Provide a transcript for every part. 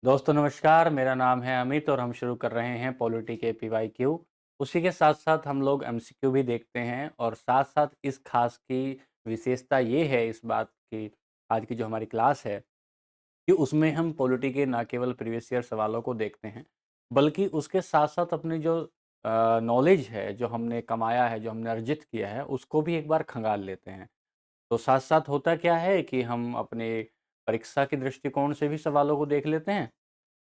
दोस्तों नमस्कार, मेरा नाम है अमित और हम शुरू कर रहे हैं पॉलिटी के पीवाईक्यू। उसी के साथ-साथ हम लोग एमसीक्यू भी देखते हैं और साथ-साथ इस खास की विशेषता ये है इस बात की आज की जो हमारी क्लास है कि उसमें हम पॉलिटी के ना केवल प्रीवियस ईयर सवालों को देखते हैं, बल्कि उसके साथ-साथ अपनी जो नॉलेज है, जो हमने कमाया है, जो हमने अर्जित किया है, उसको भी एक बार खंगाल लेते हैं। तो साथ-साथ होता क्या है कि हम अपने परीक्षा के दृष्टिकोण से भी सवालों को देख लेते हैं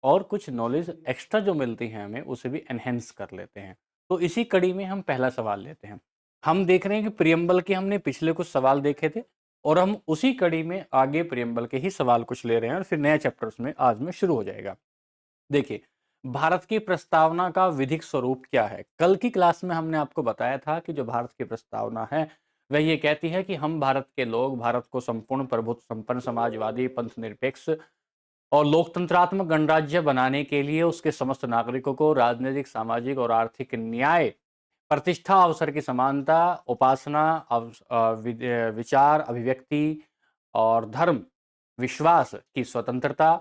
और कुछ नॉलेज एक्स्ट्रा जो मिलती है हमें, उसे भी एनहांस कर लेते हैं। तो इसी कड़ी में हम पहला सवाल लेते हैं। हम देख रहे हैं कि प्रियम्बल के हमने पिछले कुछ सवाल देखे थे और हम उसी कड़ी में आगे प्रियम्बल के ही सवाल कुछ ले रहे हैं और फिर नया चैप्टर उसमें आज में शुरू हो जाएगा। देखिए, भारत की प्रस्तावना का विधिक स्वरूप क्या है? कल की क्लास में हमने आपको बताया था कि जो भारत की प्रस्तावना है, वह ये कहती है कि हम भारत के लोग भारत को संपूर्ण प्रभुत्व संपन्न समाजवादी, पंथ निरपेक्ष और लोकतंत्रात्मक गणराज्य बनाने के लिए उसके समस्त नागरिकों को राजनीतिक, सामाजिक और आर्थिक न्याय, प्रतिष्ठा, अवसर की समानता, उपासना, विचार, अभिव्यक्ति और धर्म, विश्वास की स्वतंत्रता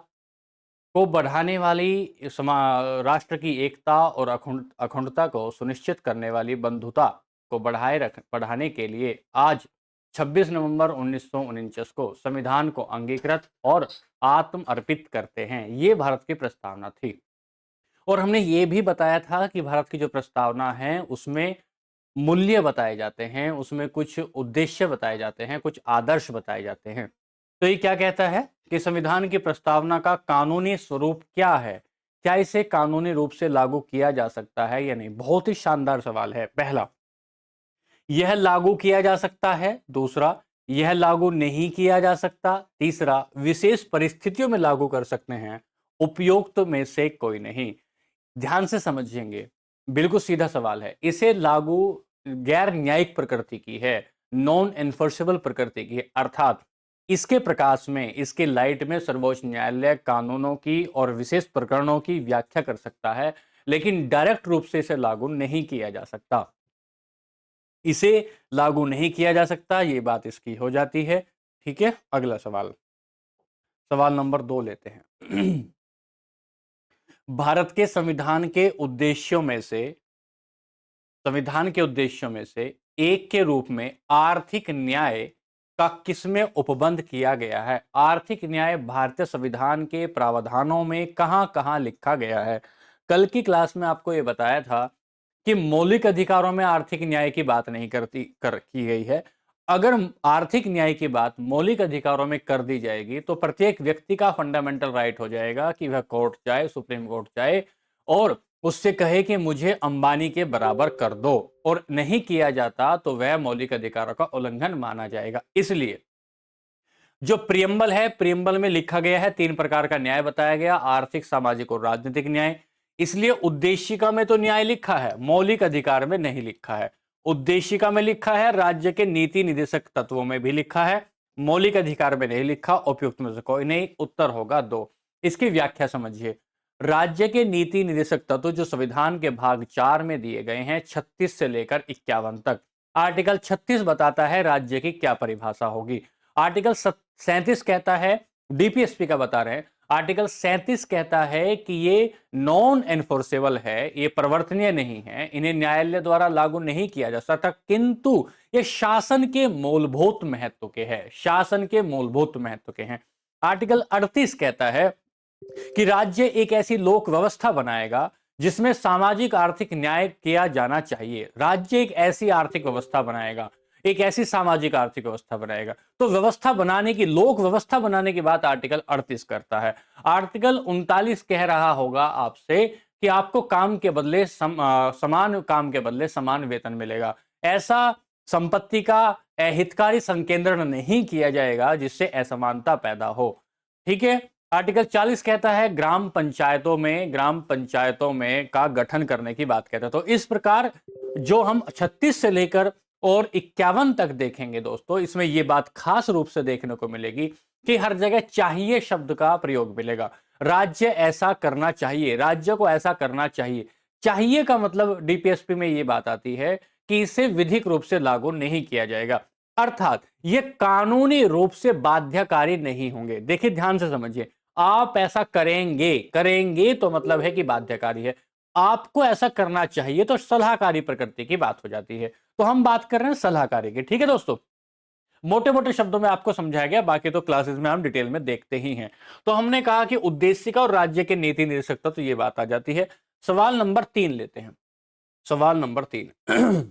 को बढ़ाने वाली राष्ट्र की एकता और अखंडता को सुनिश्चित करने वाली बंधुता को बढ़ाने के लिए आज 26 नवंबर 1949 को संविधान को अंगीकृत और आत्म अर्पित करते हैं। ये भारत की प्रस्तावना थी और हमने ये भी बताया था कि भारत की जो प्रस्तावना है उसमें मूल्य बताए जाते हैं, उसमें कुछ उद्देश्य बताए जाते हैं, कुछ आदर्श बताए जाते हैं। तो ये क्या कहता है कि संविधान की प्रस्तावना का कानूनी स्वरूप क्या है? क्या इसे कानूनी रूप से लागू किया जा सकता है या नहीं? बहुत ही शानदार सवाल है। पहला, यह लागू किया जा सकता है। दूसरा, यह लागू नहीं किया जा सकता। तीसरा, विशेष परिस्थितियों में लागू कर सकते हैं। उपयुक्त में से कोई नहीं। ध्यान से समझेंगे, बिल्कुल सीधा सवाल है। इसे लागू गैर न्यायिक प्रकृति की है, नॉन एन्फोर्सेबल प्रकृति की है, अर्थात इसके प्रकाश में, इसके लाइट में सर्वोच्च न्यायालय कानूनों की और विशेष प्रकरणों की व्याख्या कर सकता है, लेकिन डायरेक्ट रूप से इसे लागू नहीं किया जा सकता। इसे लागू नहीं किया जा सकता, ये बात इसकी हो जाती है। ठीक है, अगला सवाल, सवाल नंबर 2 लेते हैं। भारत के संविधान के उद्देश्यों में से एक के रूप में आर्थिक न्याय का किसमें उपबंध किया गया है? आर्थिक न्याय भारतीय संविधान के प्रावधानों में कहां-कहां लिखा गया है? कल की क्लास में आपको यह बताया था कि मौलिक अधिकारों में आर्थिक न्याय की बात नहीं की गई है। अगर आर्थिक न्याय की बात मौलिक अधिकारों में कर दी जाएगी, तो प्रत्येक व्यक्ति का फंडामेंटल राइट हो जाएगा कि वह कोर्ट जाए, सुप्रीम कोर्ट जाए और उससे कहे कि मुझे अंबानी के बराबर कर दो, और नहीं किया जाता तो वह मौलिक अधिकारों का उल्लंघन माना जाएगा। इसलिए जो प्रियम्बल है, प्रियम्बल में लिखा गया है, 3 प्रकार का न्याय बताया गया, आर्थिक, सामाजिक और राजनीतिक न्याय। इसलिए उद्देशिका में तो न्याय लिखा है, मौलिक अधिकार में नहीं लिखा है। उद्देशिका में लिखा है, राज्य के नीति निदेशक तत्वों में भी लिखा है, मौलिक अधिकार में नहीं लिखा। उपयुक्त में से कोई नहीं, उत्तर होगा 2। इसकी व्याख्या समझिए। राज्य के नीति निदेशक तत्व जो संविधान के भाग 4 में दिए गए हैं, 36 से लेकर 51 तक। आर्टिकल 36 बताता है राज्य की क्या परिभाषा होगी। आर्टिकल 37 कहता है, डीपीएसपी का बता रहे हैं, आर्टिकल 37 कहता है कि ये नॉन एनफोर्सेबल है, ये प्रवर्तनीय नहीं है, इन्हें न्यायालय द्वारा लागू नहीं किया जा सकता, किंतु ये शासन के मूलभूत महत्व के हैं, शासन के मूलभूत महत्व के हैं। आर्टिकल 38 कहता है कि राज्य एक ऐसी लोक व्यवस्था बनाएगा जिसमें सामाजिक आर्थिक न्याय किया जाना चाहिए। राज्य एक ऐसी आर्थिक व्यवस्था बनाएगा, एक ऐसी सामाजिक आर्थिक व्यवस्था बनाएगा। तो व्यवस्था बनाने की, लोक व्यवस्था बनाने की बात आर्टिकल 38 करता है। आर्टिकल 39 कह रहा होगा आपसे कि आपको काम के बदले समान काम के बदले समान वेतन मिलेगा। ऐसा संपत्ति का हितकारी संकेंद्रण नहीं किया जाएगा जिससे असमानता पैदा हो। ठीक है। आर्टिकल 40 कहता है ग्राम पंचायतों में का गठन करने की बात कहता है। तो इस प्रकार जो हम 36 से लेकर और 51 तक देखेंगे दोस्तों, इसमें यह बात खास रूप से देखने को मिलेगी कि हर जगह चाहिए शब्द का प्रयोग मिलेगा। राज्य ऐसा करना चाहिए, राज्य को ऐसा करना चाहिए। चाहिए का मतलब डीपीएसपी में यह बात आती है कि इसे विधिक रूप से लागू नहीं किया जाएगा, अर्थात ये कानूनी रूप से बाध्यकारी नहीं होंगे। देखिए ध्यान से समझिए, आप ऐसा करेंगे, करेंगे तो मतलब है कि बाध्यकारी है, आपको ऐसा करना चाहिए तो सलाहकारी प्रकृति की बात हो जाती है। तो हम बात कर रहे हैं सलाहकारी की, ठीक है दोस्तों। मोटे मोटे शब्दों में आपको समझाया गया, बाकी तो क्लासेस में हम डिटेल में देखते ही हैं। तो हमने कहा कि उद्देशिका और राज्य के नीति निदेशकता, तो ये बात आ जाती है। सवाल नंबर 3 लेते हैं। सवाल नंबर 3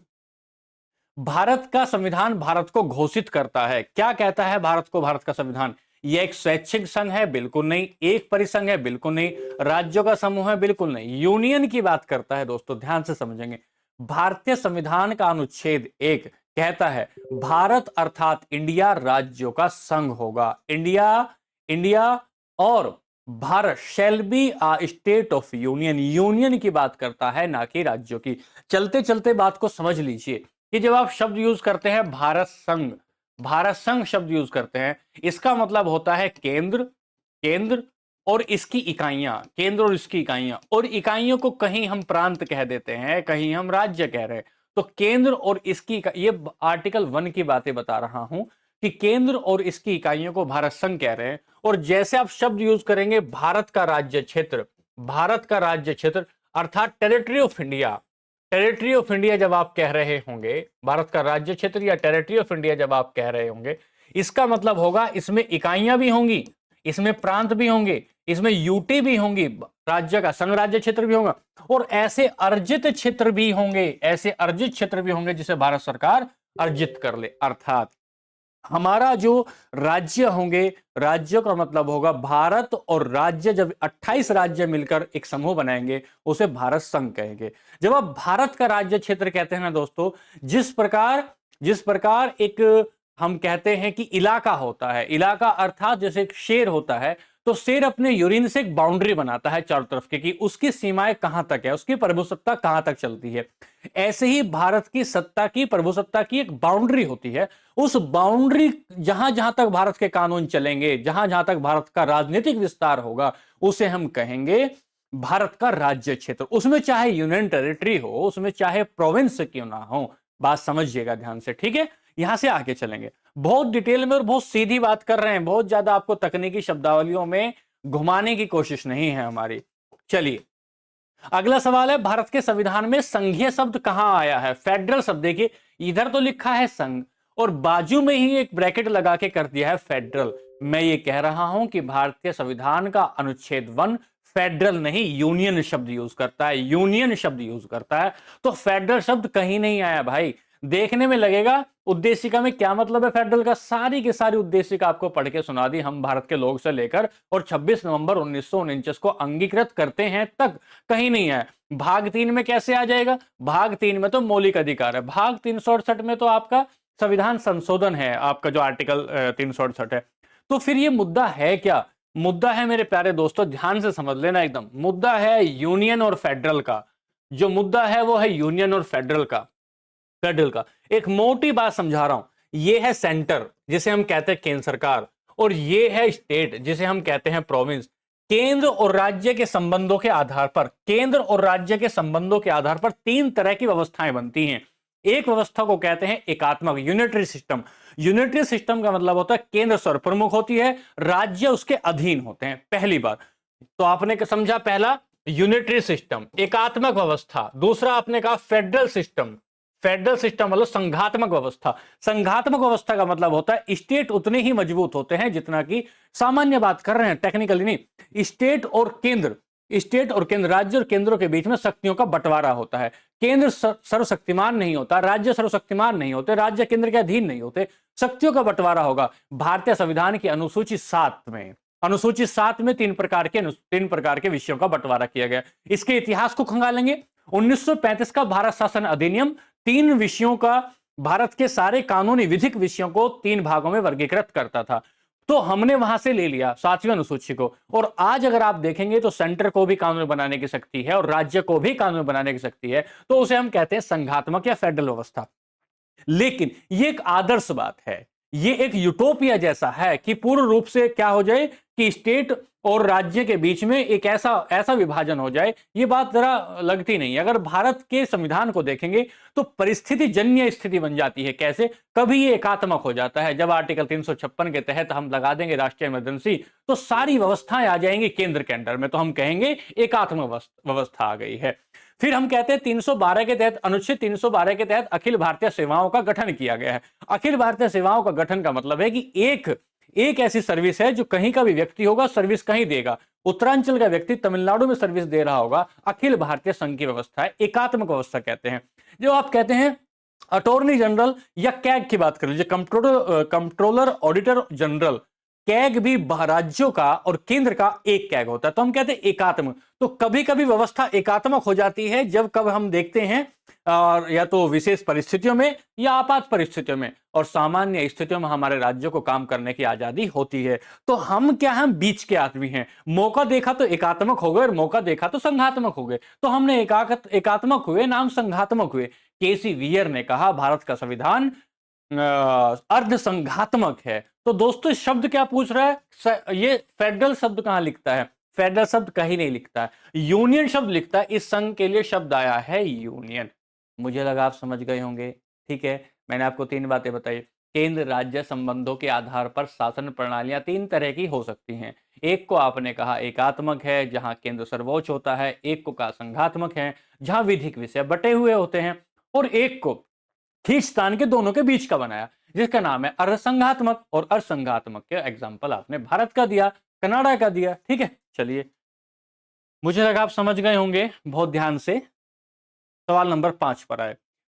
भारत का संविधान भारत को घोषित करता है, क्या कहता है भारत को भारत का संविधान? यह एक स्वैच्छिक संघ है? बिल्कुल नहीं। एक परिसंघ है? बिल्कुल नहीं। राज्यों का समूह है? बिल्कुल नहीं। यूनियन की बात करता है दोस्तों, ध्यान से समझेंगे। भारतीय संविधान का अनुच्छेद 1 कहता है भारत अर्थात इंडिया राज्यों का संघ होगा। इंडिया, इंडिया और Bharat shall be a state of union, union की बात करता है ना कि राज्यों की। चलते चलते बात को समझ लीजिए कि जब आप शब्द यूज करते हैं भारत संघ, भारत संघ शब्द यूज करते हैं, इसका मतलब होता है केंद्र, केंद्र और इसकी इकाइयां, केंद्र और इसकी इकाइयां, और इकाइयों को कहीं हम प्रांत कह देते हैं, कहीं हम राज्य कह रहे हैं। तो केंद्र और इसकी ये आर्टिकल 1 की बातें बता रहा हूं कि केंद्र और इसकी इकाइयों को भारत संघ कह रहे हैं। और जैसे आप शब्द यूज करेंगे भारत का राज्य क्षेत्र, भारत का राज्य क्षेत्र अर्थात territory of India, territory of India जब आप कह रहे होंगे, भारत का राज्य क्षेत्र या टेरिटरी ऑफ इंडिया जब आप कह रहे होंगे, इसका मतलब होगा इसमें इकाइयां भी होंगी, इसमें प्रांत भी होंगे, इसमें यूटी भी होंगी, राज्य का संघ राज्य क्षेत्र भी होगा, और ऐसे अर्जित क्षेत्र भी होंगे, ऐसे अर्जित क्षेत्र भी होंगे जिसे भारत सरकार अर्जित कर ले। अर्थात हमारा जो राज्य होंगे, राज्य का मतलब होगा भारत और राज्य, जब 28 राज्य मिलकर एक समूह बनाएंगे उसे भारत संघ कहेंगे। जब आप भारत का राज्य क्षेत्र कहते हैं ना दोस्तों, जिस प्रकार एक हम कहते हैं कि इलाका होता है, इलाका अर्थात जैसे एक शेर होता है, तो शेर अपने यूरिन से एक बाउंड्री बनाता है चारों तरफ की, कि उसकी सीमाएं कहां तक है, उसकी प्रभुसत्ता कहां तक चलती है। ऐसे ही भारत की सत्ता की, प्रभुसत्ता की एक बाउंड्री होती है। उस बाउंड्री, जहां जहां तक भारत के कानून चलेंगे, जहां जहां तक भारत का राजनीतिक विस्तार होगा, उसे हम कहेंगे भारत का राज्य क्षेत्र। उसमें चाहे यूनियन टेरिटरी हो, उसमें चाहे प्रोविंस क्यों ना हो, बात समझिएगा ध्यान से, ठीक है। यहां से आगे चलेंगे, बहुत डिटेल में और बहुत सीधी बात कर रहे हैं, बहुत ज्यादा आपको तकनीकी शब्दावलियों में घुमाने की कोशिश नहीं है हमारी। चलिए अगला सवाल है, भारत के संविधान में संघीय शब्द कहां आया है? फेडरल शब्द, देखिए इधर तो लिखा है संघ और बाजू में ही एक ब्रैकेट लगा के कर दिया है फेडरल। मैं ये कह रहा हूं कि भारतीय संविधान का अनुच्छेद 1 फेडरल नहीं यूनियन शब्द यूज करता है, यूनियन शब्द यूज करता है। तो फेडरल शब्द कहीं नहीं आया भाई। देखने में लगेगा उद्देशिका में क्या मतलब है फेडरल का, सारी की सारी उद्देशिका आपको पढ़ के सुना दी हम भारत के लोग से लेकर, और 26 नवंबर 1949 को अंगीकृत करते हैं तक कहीं नहीं है। भाग 3 में कैसे आ जाएगा? भाग 3 में तो मौलिक अधिकार है, भाग 368 में तो आपका संविधान संशोधन है, आपका जो आर्टिकल 368 है। तो फिर ये मुद्दा है क्या? मुद्दा है मेरे प्यारे दोस्तों, ध्यान से समझ लेना एकदम, मुद्दा है यूनियन और फेडरल का। जो मुद्दा है वो है यूनियन और फेडरल का, फेडरल का। एक मोटी बात समझा रहा हूं, ये है सेंटर जिसे हम कहते हैं केंद्र सरकार, और ये है स्टेट जिसे हम कहते हैं प्रोविंस। केंद्र और राज्य के संबंधों के आधार पर, केंद्र और राज्य के संबंधों के आधार पर 3 तरह की व्यवस्थाएं बनती हैं। एक व्यवस्था को कहते हैं एकात्मक, यूनिटरी सिस्टम। यूनिटरी सिस्टम का मतलब होता है केंद्र सर्वप्रमुख होती है, राज्य उसके अधीन होते हैं, पहली बात। तो आपने समझा, पहला यूनिटरी सिस्टम, एकात्मक व्यवस्था। दूसरा आपने कहा फेडरल सिस्टम, फेडरल सिस्टम मतलब संघात्मक व्यवस्था। संघात्मक व्यवस्था का मतलब होता है स्टेट उतने ही मजबूत होते हैं जितना कि, सामान्य बात कर रहे हैं टेक्निकली नहीं, स्टेट और केंद्र, स्टेट और केंद्र, राज्य और केंद्रों के बीच में शक्तियों का बंटवारा होता है। केंद्र सर्वशक्तिमान नहीं होता, राज्य सर्वशक्तिमान नहीं होते, राज्य केंद्र के अधीन नहीं होते, शक्तियों का बंटवारा होगा। भारतीय संविधान की अनुसूची 7 में, अनुसूची 7 में 3 प्रकार के विषयों का बंटवारा किया गया। इसके इतिहास को खंगालेंगे। 1935 का भारत शासन अधिनियम 3 विषयों का, भारत के सारे कानूनी विधिक विषयों को 3 भागों में वर्गीकृत करता था। तो हमने वहां से ले लिया 7वीं अनुसूची को, और आज अगर आप देखेंगे तो सेंटर को भी कानून बनाने की शक्ति है और राज्य को भी कानून बनाने की शक्ति है, तो उसे हम कहते हैं संघात्मक या फेडरल व्यवस्था। लेकिन ये एक आदर्श बात है, ये एक यूटोपिया जैसा है कि पूर्ण रूप से क्या हो जाए कि स्टेट और राज्य के बीच में एक ऐसा ऐसा विभाजन हो जाए। ये बात जरा लगती नहीं है। अगर भारत के संविधान को देखेंगे तो परिस्थिति जन्य स्थिति बन जाती है। कैसे? कभी ये एकात्मक हो जाता है। जब आर्टिकल 356 के तहत हम लगा देंगे राष्ट्रीय इमरजेंसी, तो सारी व्यवस्थाएं आ जाएंगी केंद्र के अंडर में, तो हम कहेंगे एकात्मक व्यवस्था आ गई है। फिर हम कहते हैं 312 के तहत, अनुच्छेद 312 के तहत अखिल भारतीय सेवाओं का गठन किया गया है। अखिल भारतीय सेवाओं का गठन का मतलब है कि एक ऐसी सर्विस है जो कहीं का भी व्यक्ति होगा, सर्विस कहीं देगा। उत्तरांचल का व्यक्ति तमिलनाडु में सर्विस दे रहा होगा, अखिल भारतीय संघ की व्यवस्था है, एकात्मक व्यवस्था कहते हैं। जो आप कहते हैं अटॉर्नी जनरल या कैग की बात कर लीजिए, कंट्रोलर ऑडिटर जनरल, कैग भी राज्यों का और केंद्र का एक कैग होता है, तो हम कहते हैं एकात्मक। तो कभी कभी व्यवस्था एकात्मक हो जाती है जब कब हम देखते हैं या तो विशेष परिस्थितियों में या आपात परिस्थितियों में, और सामान्य स्थितियों में हमारे राज्यों को काम करने की आजादी होती है। तो हम क्या, हम बीच के आदमी हैं। मौका देखा तो एकात्मक हो गए और मौका देखा तो संघात्मक हो गए। तो हमने एकात्मक हुए नाम संघात्मक हुए। केसी वियर ने कहा भारत का संविधान अर्ध संघात्मक है। तो दोस्तों शब्द क्या पूछ रहा है? ये फेडरल शब्द कहां लिखता है? फेडरल शब्द कहीं नहीं लिखता है, यूनियन शब्द लिखता है। इस संघ के लिए शब्द आया है यूनियन। मुझे लगा आप समझ गए होंगे। ठीक है, मैंने आपको 3 बातें बताई। केंद्र राज्य संबंधों के आधार पर शासन प्रणालियां 3 तरह की हो सकती हैं। एक को आपने कहा एकात्मक है, जहां केंद्र सर्वोच्च होता है। एक को कहा संघात्मक है, जहां विधिक विषय बटे हुए होते हैं। और एक को खींचतान के दोनों के बीच का बनाया, जिसका नाम है अर्धसंघात्मक। और अर्धसंघात्मक के एग्जाम्पल आपने भारत का दिया, कनाडा का दिया। ठीक है, चलिए, मुझे लगा आप समझ गए होंगे बहुत ध्यान से। सवाल नंबर 5 पर आए।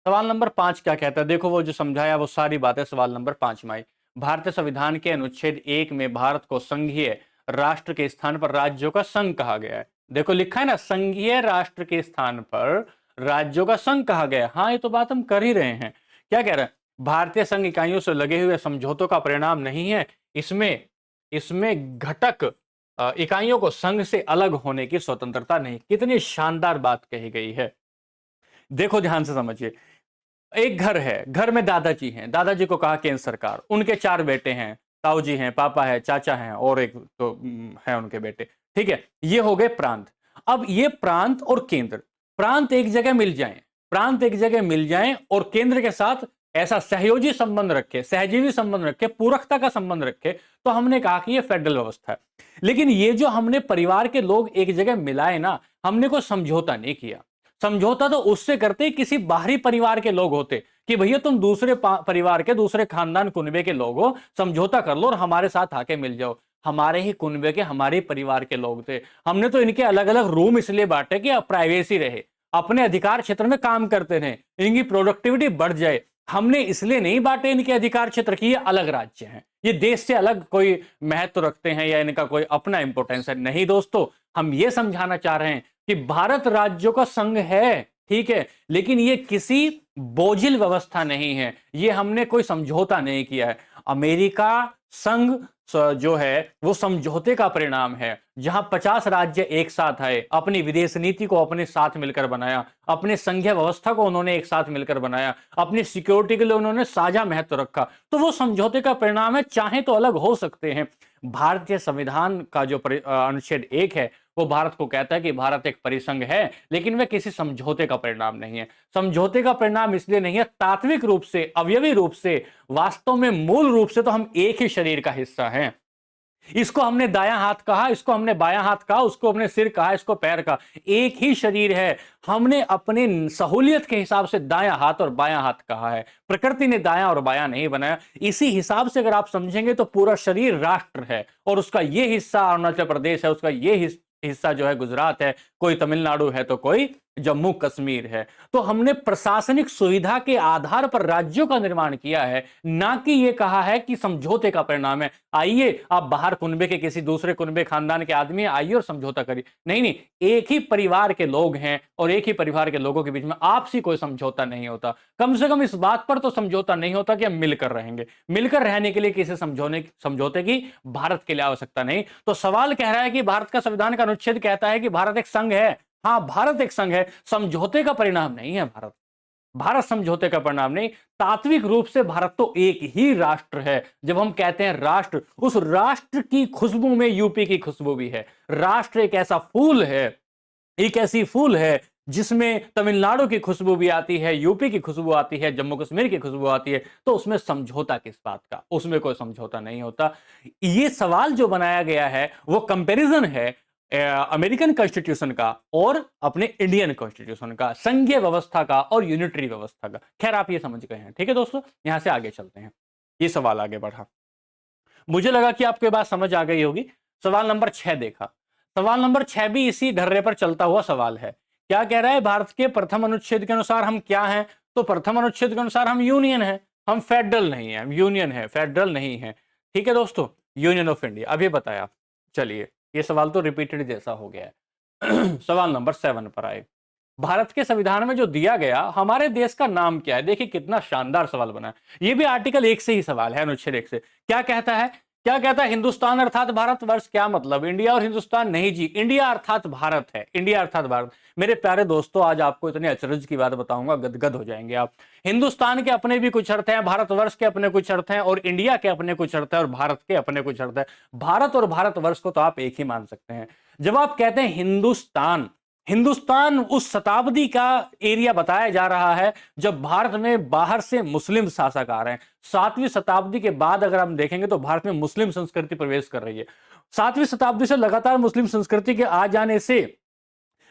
सवाल नंबर 5 क्या कहता है? देखो, वो जो समझाया वो सारी बातें सवाल नंबर 5 में आई। भारतीय संविधान के अनुच्छेद 1 में भारत को संघीय राष्ट्र के स्थान पर राज्यों का संघ कहा गया है। देखो लिखा है ना, संघीय राष्ट्र के स्थान पर राज्यों का संघ कहा गया है। हाँ, ये तो बात हम कर ही रहे हैं। क्या कह रहे हैं? भारतीय संघ इकाइयों से लगे हुए समझौतों का परिणाम नहीं है। इसमें इसमें घटक इकाइयों को संघ से अलग होने की स्वतंत्रता नहीं। कितनी शानदार बात कही गई है। देखो ध्यान से समझिए। एक घर है, घर में दादाजी हैं। दादाजी को कहा केंद्र सरकार, उनके 4 बेटे हैं, ताऊ जी हैं, पापा है, चाचा हैं और एक तो है उनके बेटे। ठीक है, ये हो गए प्रांत। अब ये प्रांत और केंद्र, प्रांत एक जगह मिल जाएं, प्रांत एक जगह मिल जाएं और केंद्र के साथ ऐसा सहयोगी संबंध रखे, सहजीवी संबंध रखे, पूरकता का संबंध रखे, तो हमने कहा कि ये फेडरल व्यवस्था है। लेकिन ये जो हमने परिवार के लोग एक जगह मिलाए ना, हमने कोई समझौता नहीं किया। समझौता तो उससे करते किसी बाहरी परिवार के लोग होते कि भैया तुम दूसरे परिवार के, दूसरे खानदान कुनबे के लोग हो, समझौता कर लो और हमारे साथ आके मिल जाओ। हमारे ही कुनबे के, हमारे परिवार के लोग थे। हमने तो इनके अलग अलग रूम इसलिए बांटे कि प्राइवेसी रहे, अपने अधिकार क्षेत्र में काम करते रहे, इनकी प्रोडक्टिविटी बढ़ जाए। हमने इसलिए नहीं बांटे इनके अधिकार क्षेत्र की ये अलग राज्य हैं, ये देश से अलग कोई महत्व रखते हैं या इनका कोई अपना इंपोर्टेंस है। नहीं दोस्तों, हम ये समझाना चाह रहे हैं कि भारत राज्यों का संघ है, ठीक है, लेकिन ये किसी बोझिल व्यवस्था नहीं है। ये हमने कोई समझौता नहीं किया है। अमेरिका संघ जो है वो समझौते का परिणाम है, जहां 50 राज्य एक साथ आए, अपनी विदेश नीति को अपने साथ मिलकर बनाया, अपने संघीय व्यवस्था को उन्होंने एक साथ मिलकर बनाया, अपनी सिक्योरिटी के लिए उन्होंने साझा महत्व रखा, तो वो समझौते का परिणाम है। चाहे तो अलग हो सकते हैं। भारतीय संविधान का जो अनुच्छेद 1 है वो भारत को कहता है कि भारत एक परिसंघ है, लेकिन वह किसी समझौते का परिणाम नहीं है। समझौते का परिणाम इसलिए नहीं है, तात्विक रूप से, अवयवी रूप से, वास्तव में मूल रूप से तो हम एक ही शरीर का हिस्सा हैं। इसको हमने दायां हाथ कहा, इसको हमने बायां हाथ कहा, उसको हमने सिर कहा, इसको पैर कहा, एक ही शरीर है। हमने अपने सहूलियत के हिसाब से दायां हाथ और बायां हाथ कहा है। प्रकृति ने दायां और बायां नहीं बनाया। इसी हिसाब से अगर आप समझेंगे तो पूरा शरीर राष्ट्र है, और उसका ये हिस्सा अरुणाचल प्रदेश है, उसका ये हिस्सा जो है गुजरात है, कोई तमिलनाडु है तो कोई जम्मू कश्मीर है। तो हमने प्रशासनिक सुविधा के आधार पर राज्यों का निर्माण किया है, ना कि यह कहा है कि समझौते का परिणाम है। आइए, आप बाहर कुनबे के किसी दूसरे कुनबे खानदान के आदमी आइए और समझौता करिए। नहीं नहीं, एक ही परिवार के लोग हैं और एक ही परिवार के लोगों के बीच में आपसी कोई समझौता नहीं होता। कम से कम इस बात पर तो समझौता नहीं होता कि हम मिलकर रहेंगे। मिलकर रहने के लिए किसी समझौते की भारत के लिए आवश्यकता नहीं। तो सवाल कह रहा है कि भारत का संविधान का अनुच्छेद कहता है कि भारत एक संघ है। हाँ, भारत एक संघ है, समझौते का परिणाम नहीं है भारत। भारत समझौते का परिणाम नहीं। तात्विक रूप से भारत तो एक ही राष्ट्र है। जब हम कहते हैं राष्ट्र, उस राष्ट्र की खुशबू में यूपी की खुशबू भी है। राष्ट्र एक ऐसा फूल है, एक ऐसी फूल है जिसमें तमिलनाडु की खुशबू भी आती है, यूपी की खुशबू आती है, जम्मू कश्मीर की खुशबू आती है। तो उसमें समझौता किस बात का? उसमें कोई समझौता नहीं होता। ये सवाल जो बनाया गया है वो कंपैरिजन है अमेरिकन कॉन्स्टिट्यूशन का और अपने इंडियन कॉन्स्टिट्यूशन का, संघीय व्यवस्था का और यूनिटरी व्यवस्था का। खैर आप ये समझ गए हैं, ठीक है दोस्तों। यहां से आगे चलते हैं। ये सवाल आगे बढ़ा, मुझे लगा कि आपके बात समझ आ गई होगी। सवाल नंबर 6 देखा। सवाल नंबर 6 भी इसी ढर्रे पर चलता हुआ सवाल है। क्या कह रहा है? भारत के प्रथम अनुच्छेद के अनुसार हम क्या हैं? तो प्रथम अनुच्छेद के अनुसार हम यूनियन है, हम फेडरल नहीं है, हम यूनियन है, फेडरल नहीं है। ठीक है दोस्तों, यूनियन ऑफ इंडिया अभी बताया। चलिए, ये सवाल तो रिपीटेड जैसा हो गया है। सवाल नंबर 7 पर आए। भारत के संविधान में जो दिया गया हमारे देश का नाम क्या है? देखिए कितना शानदार सवाल बना है। ये भी आर्टिकल 1 से ही सवाल है, अनुच्छेद 1 से। क्या कहता है? क्या कहता है? हिंदुस्तान अर्थात भारतवर्ष। क्या मतलब? इंडिया और हिंदुस्तान नहीं जी, इंडिया अर्थात भारत है, इंडिया अर्थात भारत। मेरे प्यारे दोस्तों, आज आपको इतने अचरज की बात बताऊंगा, गदगद हो जाएंगे आप। हिंदुस्तान के अपने भी कुछ अर्थ हैं, भारतवर्ष के अपने कुछ अर्थ हैं, और इंडिया के अपने कुछ अर्थ हैं, और भारत के अपने कुछ अर्थ हैं। भारत और भारतवर्ष को तो आप एक ही मान सकते हैं। जब आप कहते हैं हिंदुस्तान, हिंदुस्तान उस शताब्दी का एरिया बताया जा रहा है जब भारत में बाहर से मुस्लिम शासक आ रहे हैं। 7वीं शताब्दी के बाद अगर हम देखेंगे तो भारत में मुस्लिम संस्कृति प्रवेश कर रही है। 7वीं शताब्दी से लगातार मुस्लिम संस्कृति के आ जाने से,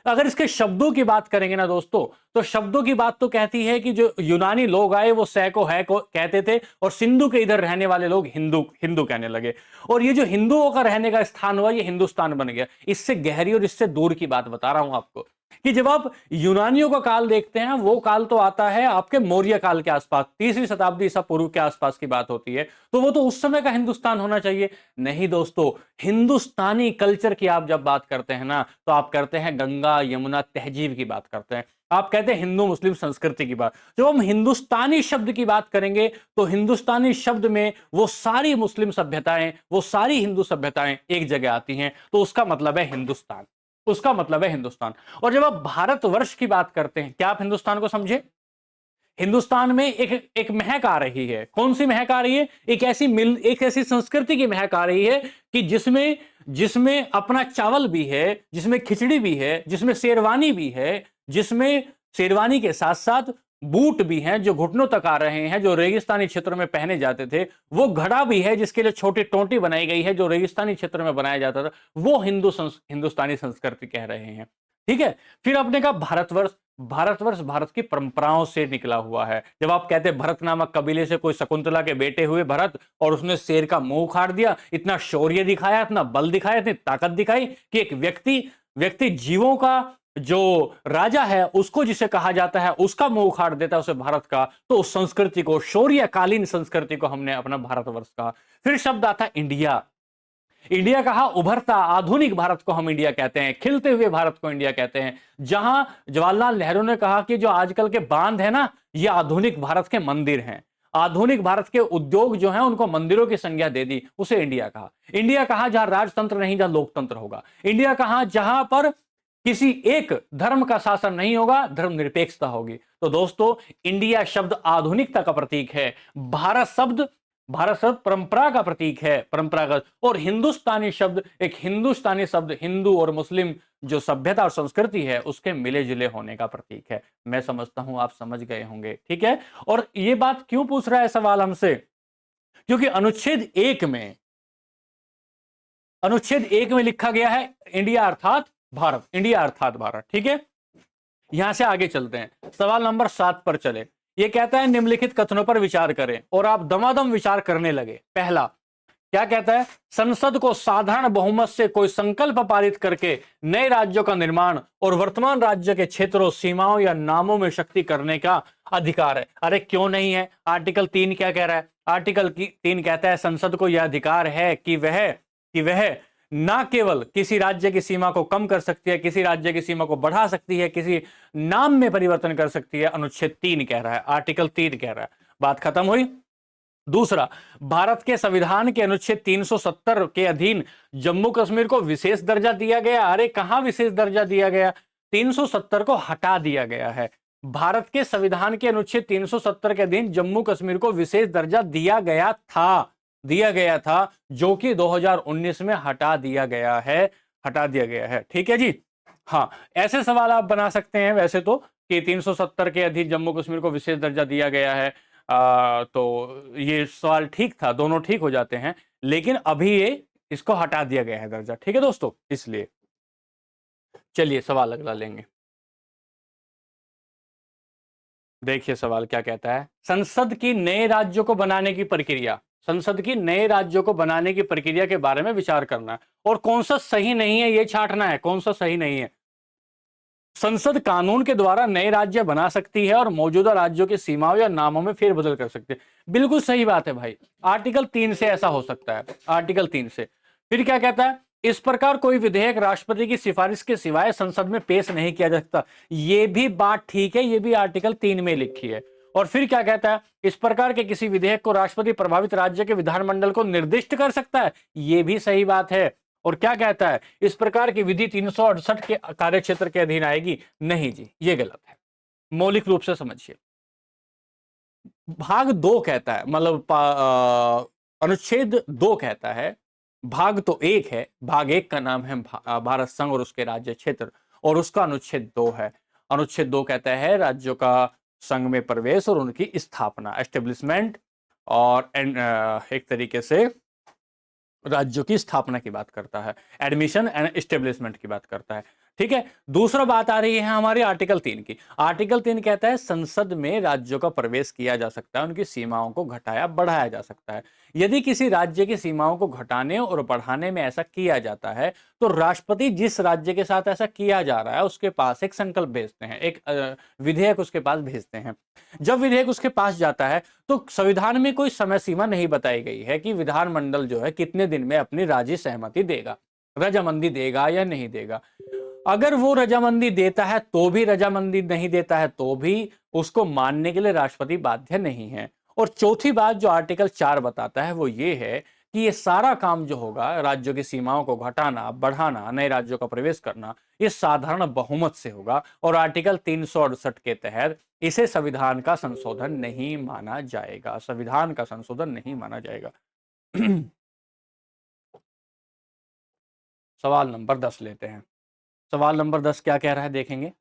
अगर इसके शब्दों की बात करेंगे ना दोस्तों, तो शब्दों की बात तो कहती है कि जो यूनानी लोग आए वो सै को है को कहते थे, और सिंधु के इधर रहने वाले लोग हिंदू हिंदू कहने लगे, और ये जो हिंदुओं का रहने का स्थान हुआ ये हिंदुस्तान बन गया। इससे गहरी और इससे दूर की बात बता रहा हूं आपको, कि जब आप यूनानियों का काल देखते हैं, वो काल तो आता है आपके मौर्य काल के आसपास, 3वीं शताब्दी ईसा पूर्व के आसपास की बात होती है। तो वो तो उस समय का हिंदुस्तान होना चाहिए। नहीं दोस्तों, हिंदुस्तानी कल्चर की आप जब बात करते हैं ना, तो आप करते हैं गंगा यमुना तहजीब की बात करते हैं, आप कहते हैं हिंदू मुस्लिम संस्कृति की बात। जब हम हिंदुस्तानी शब्द की बात करेंगे तो हिंदुस्तानी शब्द में वो सारी मुस्लिम सभ्यताएं, वो सारी हिंदू सभ्यताएं एक जगह आती हैं, तो उसका मतलब है हिंदुस्तान, उसका मतलब है हिंदुस्तान। और जब आप भारतवर्ष की बात करते हैं, क्या आप हिंदुस्तान को समझे? हिंदुस्तान में एक महक आ रही है। कौन सी महक आ रही है? एक ऐसी संस्कृति की महक आ रही है कि जिसमें जिसमें अपना चावल भी है, जिसमें खिचड़ी भी है, जिसमें शेरवानी भी है, जिसमें शेरवानी के साथ साथ बूट भी हैं जो घुटनों तक आ रहे हैं, जो रेगिस्तानी क्षेत्रों में पहने जाते थे। वो घड़ा भी है जिसके लिए छोटी टोंटी बनाई गई है, जो रेगिस्तानी क्षेत्र में बनाया जाता था। वो हिंदुस्तानी संस्कृति कह रहे हैं। ठीक है। फिर आपने कहा भारतवर्ष। भारतवर्ष भारत की परंपराओं से निकला हुआ है। जब आप कहते हैं भरत नामक कबीले से कोई शकुंतला के बेटे हुए भरत, और उसने शेर का मुंह उखाड़ दिया, इतना शौर्य दिखाया, इतना बल दिखाया, इतनी ताकत दिखाई कि एक व्यक्ति व्यक्ति जीवों का जो राजा है उसको जिसे कहा जाता है उसका मुंह उखाड़ देता है उसे भारत का। तो उस संस्कृति को, शौर्यकालीन संस्कृति को हमने अपना भारतवर्ष कहा। फिर शब्द आता इंडिया। इंडिया कहा, उभरता आधुनिक भारत को हम इंडिया कहते हैं, खिलते हुए भारत को इंडिया कहते हैं। जहां जवाहरलाल नेहरू ने कहा कि जो आजकल के बांध है ना, ये आधुनिक भारत के मंदिर हैं, आधुनिक भारत के उद्योग जो हैं उनको मंदिरों की संज्ञा दे दी, उसे इंडिया कहा। इंडिया कहा जहां राजतंत्र नहीं, जहां लोकतंत्र होगा। इंडिया कहा जहां पर किसी एक धर्म का शासन नहीं होगा, धर्मनिरपेक्षता होगी। तो दोस्तों, इंडिया शब्द आधुनिकता का प्रतीक है। भारत शब्द परंपरा का प्रतीक है, परंपरागत। और हिंदुस्तानी शब्द एक हिंदुस्तानी शब्द हिंदू और मुस्लिम जो सभ्यता और संस्कृति है उसके मिले जुले होने का प्रतीक है। मैं समझता हूं आप समझ गए होंगे, ठीक है। और ये बात क्यों पूछ रहा है सवाल हमसे? क्योंकि अनुच्छेद एक में लिखा गया है इंडिया अर्थात भारत, इंडिया अर्थात भारत, ठीक है। यहां से आगे चलते हैं, सवाल नंबर 7 पर चले। यह कहता है निम्नलिखित कथनों पर विचार करें, और आप दमादम विचार करने लगे। पहला, क्या कहता है? संसद को साधारण बहुमत से कोई संकल्प पारित करके नए राज्यों का निर्माण और वर्तमान राज्य के क्षेत्रों, सीमाओं या नामों में शक्ति करने का अधिकार है। अरे क्यों नहीं है? आर्टिकल 3 क्या कह रहा है? आर्टिकल 3 कहता है संसद को यह अधिकार है कि वह ना केवल किसी राज्य की सीमा को कम कर सकती है, किसी राज्य की सीमा को बढ़ा सकती है, किसी नाम में परिवर्तन कर सकती है। अनुच्छेद 3 कह रहा है, आर्टिकल 3 कह रहा है। बात खत्म हुई। दूसरा, भारत के संविधान के अनुच्छेद 370 के अधीन जम्मू कश्मीर को विशेष दर्जा दिया गया। अरे कहां विशेष दर्जा दिया गया? 370 को हटा दिया गया है। भारत के संविधान के अनुच्छेद 370 के अधीन जम्मू कश्मीर को विशेष दर्जा दिया गया था, जो कि 2019 में हटा दिया गया है। ठीक है जी। हाँ, ऐसे सवाल आप बना सकते हैं वैसे तो, कि 370 के अधीन जम्मू कश्मीर को विशेष दर्जा दिया गया है। तो ये सवाल ठीक था, दोनों ठीक हो जाते हैं, लेकिन अभी ये इसको हटा दिया गया है दर्जा। ठीक है दोस्तों, इसलिए चलिए सवाल अगला लेंगे। देखिए सवाल क्या कहता है। संसद की नए राज्यों को बनाने की प्रक्रिया के बारे में विचार करना है, और कौन सा सही नहीं है ये छांटना है, कौन सा सही नहीं है। संसद कानून के द्वारा नए राज्य बना सकती है और मौजूदा राज्यों की सीमाओं या नामों में फेरबदल कर सकती है। बिल्कुल सही बात है भाई, आर्टिकल 3 से ऐसा हो सकता है, आर्टिकल 3 से। फिर क्या कहता है, इस प्रकार कोई विधेयक राष्ट्रपति की सिफारिश के सिवाय संसद में पेश नहीं किया जा सकता। ये भी बात ठीक है, ये भी आर्टिकल 3 में लिखी है। और फिर क्या कहता है, इस प्रकार के किसी विधेयक को राष्ट्रपति प्रभावित राज्य के विधानमंडल को निर्दिष्ट कर सकता है। ये भी सही बात है। और क्या कहता है, इस प्रकार की विधि 368 के कार्यक्षेत्र के अधीन आएगी। नहीं जी, ये गलत है, मौलिक रूप से समझिए। भाग 2 कहता है, मतलब अनुच्छेद 2 कहता है, भाग तो 1 है, भाग 1 का नाम है भारत संघ और उसके राज्य क्षेत्र, और उसका अनुच्छेद 2 है। अनुच्छेद 2 कहता है राज्यों का संघ में प्रवेश और उनकी स्थापना, एस्टेब्लिशमेंट, और एक तरीके से राज्यों की स्थापना की बात करता है, एडमिशन एंड एस्टेब्लिशमेंट की बात करता है। ठीक है, दूसरा बात आ रही है हमारी आर्टिकल 3 की। आर्टिकल 3 कहता है संसद में राज्यों का प्रवेश किया जा सकता है, उनकी सीमाओं को घटाया बढ़ाया जा सकता है। यदि किसी राज्य की सीमाओं को घटाने और बढ़ाने में ऐसा किया जाता है, तो राष्ट्रपति जिस राज्य के साथ ऐसा किया जा रहा है उसके पास एक संकल्प भेजते हैं, एक विधेयक उसके पास भेजते हैं। जब विधेयक उसके पास जाता है, तो संविधान में कोई समय सीमा नहीं बताई गई है कि विधानमंडल जो है कितने दिन में अपनी राजी सहमति देगा, रजामंदी देगा या नहीं देगा। अगर वो रजामंदी देता है तो भी, रजामंदी नहीं देता है तो भी, उसको मानने के लिए राष्ट्रपति बाध्य नहीं है। और चौथी बात जो आर्टिकल 4 बताता है वो ये है कि ये सारा काम जो होगा, राज्यों की सीमाओं को घटाना बढ़ाना, नए राज्यों का प्रवेश करना, ये साधारण बहुमत से होगा, और आर्टिकल 368 के तहत इसे संविधान का संशोधन नहीं माना जाएगा, संविधान का संशोधन नहीं माना जाएगा। सवाल नंबर 10 लेते हैं। सवाल नंबर 10 क्या कह रहा है, देखेंगे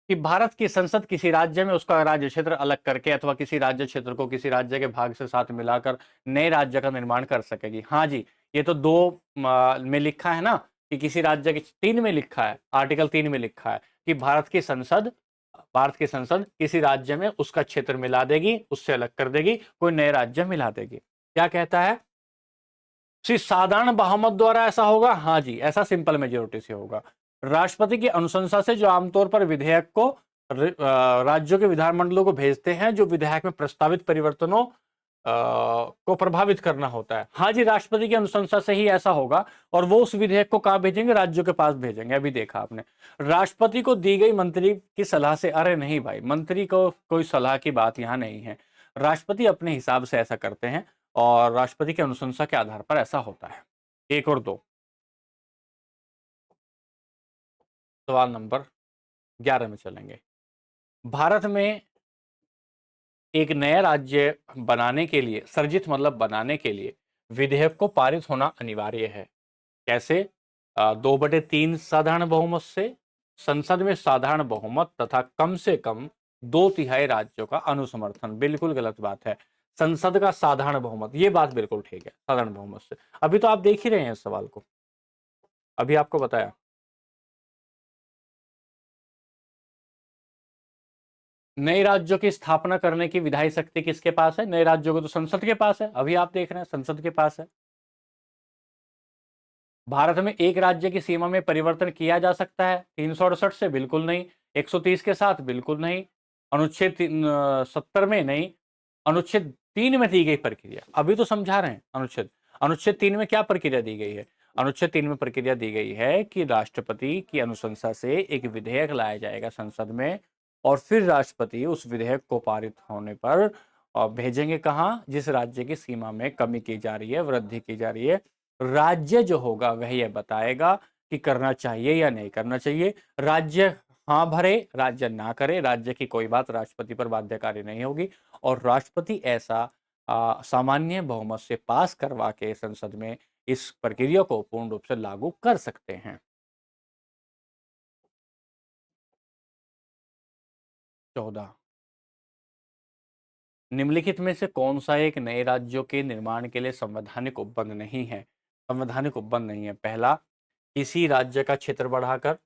कि भारत की संसद किसी राज्य में उसका राज्य क्षेत्र अलग करके अथवा किसी राज्य क्षेत्र को किसी राज्य के भाग से साथ मिलाकर नए राज्य का निर्माण कर सकेगी। हाँ जी, ये तो 2 में लिखा है ना, कि किसी राज्य के 3 में लिखा है, आर्टिकल 3 में लिखा है कि भारत की संसद किसी राज्य में उसका क्षेत्र मिला देगी, उससे अलग कर देगी, कोई नए राज्य मिला देगी। क्या कहता है, साधारण बहुमत द्वारा ऐसा होगा। हाँ जी, ऐसा सिंपल मेजोरिटी से होगा। राष्ट्रपति की अनुशंसा से, जो आमतौर पर विधेयक को राज्यों के विधानमंडलों को भेजते हैं, जो विधेयक में प्रस्तावित परिवर्तनों को प्रभावित करना होता है। हाँ जी, राष्ट्रपति की अनुशंसा से ही ऐसा होगा, और वो उस विधेयक को कहां भेजेंगे, राज्यों के पास भेजेंगे। अभी देखा आपने, राष्ट्रपति को दी गई मंत्री की सलाह से, अरे नहीं भाई, मंत्री को कोई सलाह की बात यहां नहीं है, राष्ट्रपति अपने हिसाब से ऐसा करते हैं, और राष्ट्रपति की अनुशंसा के आधार पर ऐसा होता है। 1 और 2। सवाल नंबर 11 में चलेंगे। भारत में एक नया राज्य बनाने के लिए, सर्जित मतलब बनाने के लिए, विधेयक को पारित होना अनिवार्य है। कैसे? 2/3 साधारण बहुमत से, संसद में साधारण बहुमत तथा कम से कम 2/3 राज्यों का अनुसमर्थन। बिल्कुल गलत बात है, संसद का साधारण बहुमत, ये बात बिल्कुल ठीक है, साधारण बहुमत से। अभी तो आप देख ही रहे हैं इस सवाल को, अभी आपको बताया। नए राज्यों की स्थापना करने की विधायी शक्ति किसके पास है? नए राज्यों को तो संसद के पास है, अभी आप देख रहे हैं संसद के पास है। भारत में एक राज्य की सीमा में परिवर्तन किया जा सकता है 368 से? बिल्कुल नहीं। 130 के साथ? बिल्कुल नहीं। अनुच्छेद 70 में नहीं, अनुच्छेद 3 में दी गई प्रक्रिया, अभी तो समझा रहे हैं। अनुच्छेद 3 में क्या प्रक्रिया दी गई है? अनुच्छेद 3 में प्रक्रिया दी गई है कि राष्ट्रपति की अनुशंसा से एक विधेयक लाया जाएगा संसद में, और फिर राष्ट्रपति उस विधेयक को पारित होने पर भेजेंगे कहाँ? जिस राज्य की सीमा में कमी की जा रही है, वृद्धि की जा रही है, राज्य जो होगा वह यह बताएगा कि करना चाहिए या नहीं करना चाहिए। राज्य हाँ भरे, राज्य ना करे, राज्य की कोई बात राष्ट्रपति पर बाध्यकारी नहीं होगी और राष्ट्रपति ऐसा सामान्य बहुमत से पास करवा के संसद में इस प्रक्रिया को पूर्ण रूप से लागू कर सकते हैं। 14 निम्नलिखित में से कौन सा एक नए राज्यों के निर्माण के लिए संवैधानिक उपबंध नहीं है? संवैधानिक उपबंध नहीं है। पहला, किसी राज्य का क्षेत्र बढ़ाकर,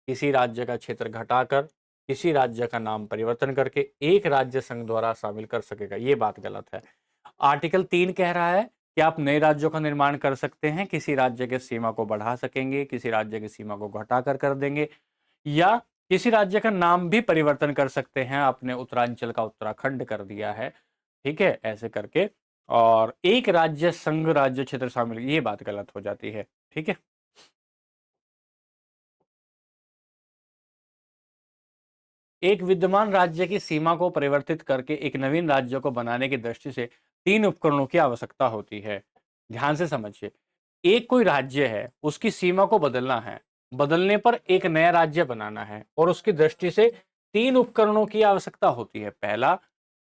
किसी राज्य का क्षेत्र घटाकर, किसी राज्य का नाम परिवर्तन करके एक राज्य संघ द्वारा शामिल कर सकेगा। ये बात गलत है। आर्टिकल 3 कह रहा है कि आप नए राज्यों का निर्माण कर सकते हैं, किसी राज्य के सीमा को बढ़ा सकेंगे, किसी राज्य की सीमा को घटाकर कर देंगे, या किसी राज्य का नाम भी परिवर्तन कर सकते हैं। आपने उत्तरांचल का उत्तराखंड कर दिया है, ठीक है, ऐसे करके। और एक राज्य संघ राज्य क्षेत्र शामिल, ये बात गलत हो जाती है, ठीक है। एक विद्यमान राज्य की सीमा को परिवर्तित करके एक नवीन राज्य को बनाने की दृष्टि से 3 उपकरणों की आवश्यकता होती है। ध्यान से समझिए, एक कोई राज्य है, उसकी सीमा को बदलना है, बदलने पर एक नया राज्य बनाना है और उसकी दृष्टि से 3 उपकरणों की आवश्यकता होती है। पहला,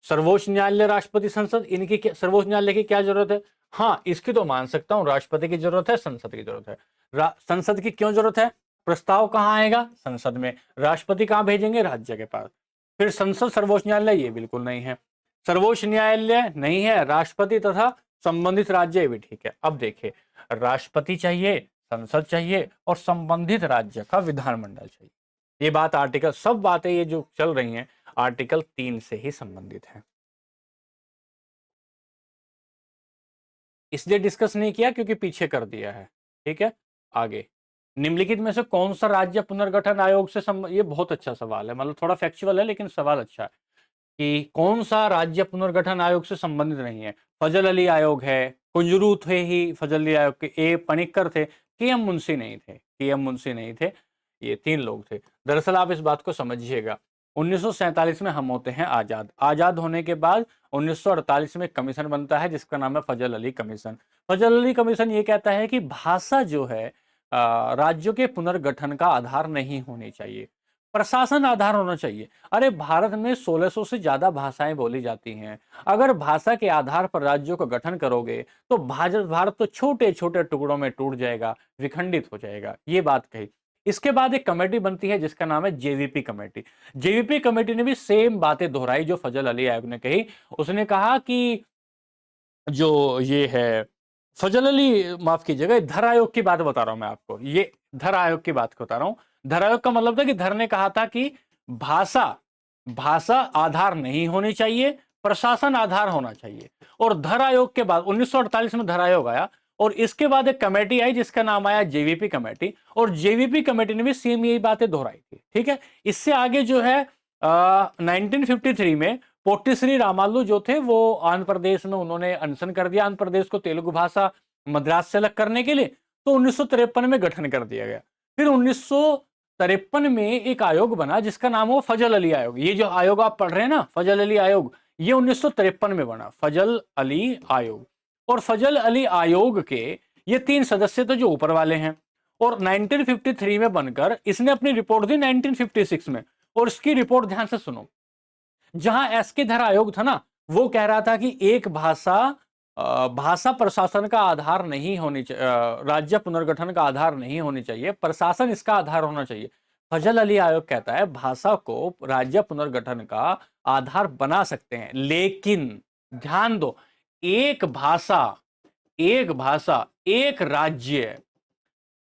सर्वोच्च न्यायालय, राष्ट्रपति, संसद। इनकी सर्वोच्च न्यायालय की क्या जरूरत है? हाँ, इसकी तो मान सकता हूं, राष्ट्रपति की जरूरत है, संसद की जरूरत है। संसद की क्यों जरूरत है? प्रस्ताव कहां आएगा? संसद में। राष्ट्रपति कहां भेजेंगे? राज्य के पास। फिर संसद सर्वोच्च न्यायालय, ये बिल्कुल नहीं है। सर्वोच्च न्यायालय नहीं है, राष्ट्रपति तथा संबंधित राज्य भी ठीक है। अब देखिए, राष्ट्रपति चाहिए, संसद चाहिए और संबंधित राज्य का विधानमंडल चाहिए। ये बात आर्टिकल, सब बातें ये जो चल रही हैं आर्टिकल 3 से ही संबंधित है। इसलिए डिस्कस नहीं किया क्योंकि पीछे कर दिया है, ठीक है। आगे, निम्नलिखित में से कौन सा राज्य पुनर्गठन आयोग से ये बहुत अच्छा सवाल है, मतलब थोड़ा फैक्चुअल है लेकिन सवाल अच्छा है कि कौन सा राज्य पुनर्गठन आयोग से संबंधित नहीं है। फजल अली आयोग है, कुंजरू थे ही फजल अली आयोग के, ए पणिक्कर थे, के एम मुंशी नहीं थे, के एम मुंशी नहीं थे, ये 3 लोग थे। दरअसल आप इस बात को समझिएगा, 1947 में हम होते हैं आजाद। आजाद होने के बाद 1948 में कमीशन बनता है जिसका नाम है फजल अली कमीशन। फजल अली कमीशन ये कहता है कि भाषा जो है राज्यों के पुनर्गठन का आधार नहीं होनी चाहिए, प्रशासन आधार होना चाहिए। अरे भारत में 1600 से ज्यादा भाषाएं बोली जाती हैं। अगर भाषा के आधार पर राज्यों का गठन करोगे तो भारत तो छोटे छोटे टुकड़ों में टूट जाएगा, विखंडित हो जाएगा। ये बात कही। इसके बाद एक कमेटी बनती है जिसका नाम है जेवीपी कमेटी। जेवीपी कमेटी ने भी सेम बातें दोहराई जो फजल अली आयोग ने कही। उसने कहा कि जो ये है फजल अली, माफ कीजिएगा, धर आयोग की बात बता रहा हूं मैं आपको, ये धर आयोग की बात बता रहा हूं। धर आयोग का मतलब था कि धर ने कहा था कि भाषा भाषा आधार नहीं होनी चाहिए, प्रशासन आधार होना चाहिए। और धर आयोग के बाद 1948 में धर आयोग आया और इसके बाद एक कमेटी आई जिसका नाम आया जेवीपी कमेटी, और जेवीपी कमेटी ने भी सेम यही बातें दोहराई थी, ठीक है। इससे आगे जो है 1953 में पोट्टी श्री रामालू जो थे वो आंध्र प्रदेश में उन्होंने अनशन कर दिया, आंध्र प्रदेश को तेलुगु भाषा मद्रास से अलग करने के लिए। तो 1953 में गठन कर दिया गया। फिर 1953 में एक आयोग बना जिसका नाम हो फजल अली आयोग। ये जो आयोग आप पढ़ रहे हैं ना, फजल अली आयोग, ये 1953 में बना, फजल अली आयोग। और फजल अली आयोग के ये 3 सदस्य थे जो ऊपर वाले हैं, और 1953 में बनकर इसने अपनी रिपोर्ट दी 1956 में। और इसकी रिपोर्ट ध्यान से सुनो, जहां एसके धर आयोग था ना, वो कह रहा था कि एक भाषा प्रशासन का आधार नहीं होनी चाहिए, राज्य पुनर्गठन का आधार नहीं होनी चाहिए, प्रशासन इसका आधार होना चाहिए। फजल अली आयोग कहता है भाषा को राज्य पुनर्गठन का आधार बना सकते हैं, लेकिन ध्यान दो, एक भाषा एक राज्य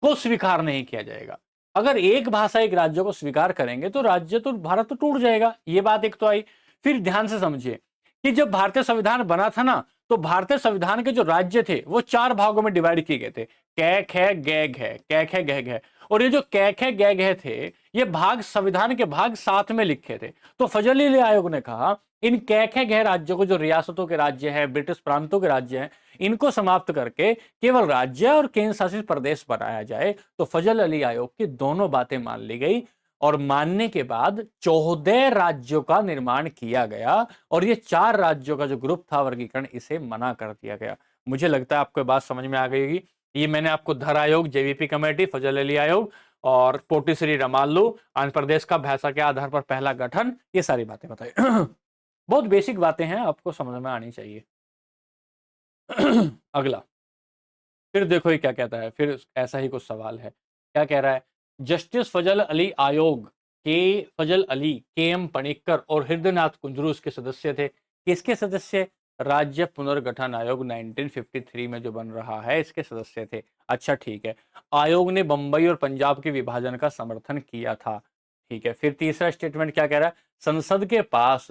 को स्वीकार नहीं किया जाएगा। अगर एक भाषा एक राज्य को स्वीकार करेंगे तो राज्य तो भारत तो टूट जाएगा। ये बात एक तो आई। फिर ध्यान से समझिए कि जब भारतीय संविधान बना था ना, तो भारतीय संविधान के जो राज्य थे वो 4 भागों में डिवाइड किए गए थे, कैक है गैग है, कैक है गैग है। और ये जो कैक है गैग है थे, ये भाग संविधान के भाग 7 में लिखे थे। तो फजल अली आयोग ने कहा इन कैक है गैर राज्यों को, जो रियासतों के राज्य है, ब्रिटिश प्रांतों के राज्य हैं, इनको समाप्त करके केवल राज्य और केंद्र शासित प्रदेश बनाया जाए। तो फजल अली आयोग की दोनों बातें मान ली गई और मानने के बाद 14 राज्यों का निर्माण किया गया और ये 4 राज्यों का जो ग्रुप था वर्गीकरण, इसे मना कर दिया गया। मुझे लगता है आपको बात समझ में आ गई होगी। ये मैंने आपको धर आयोग, जेवीपी कमेटी, फजल अली आयोग और पोटिश्री रमालू, आंध्र प्रदेश का भाषा के आधार पर पहला गठन, ये सारी बातें बताई। बहुत बेसिक बातें हैं, आपको समझ में आनी चाहिए। अगला, फिर देखो ये क्या कहता है, फिर ऐसा ही कुछ सवाल है। क्या कह रहा है, जस्टिस फजल अली आयोग के फजल अली, के एम पणिक्कर और हृदयनाथ कुंजरू इसके सदस्य थे। किसके सदस्य? राज्य पुनर्गठन आयोग 1953 में जो बन रहा है इसके सदस्य थे। अच्छा ठीक है, आयोग ने बंबई और पंजाब के विभाजन का समर्थन किया था। ठीक है, फिर तीसरा स्टेटमेंट क्या कह रहा है, संसद के पास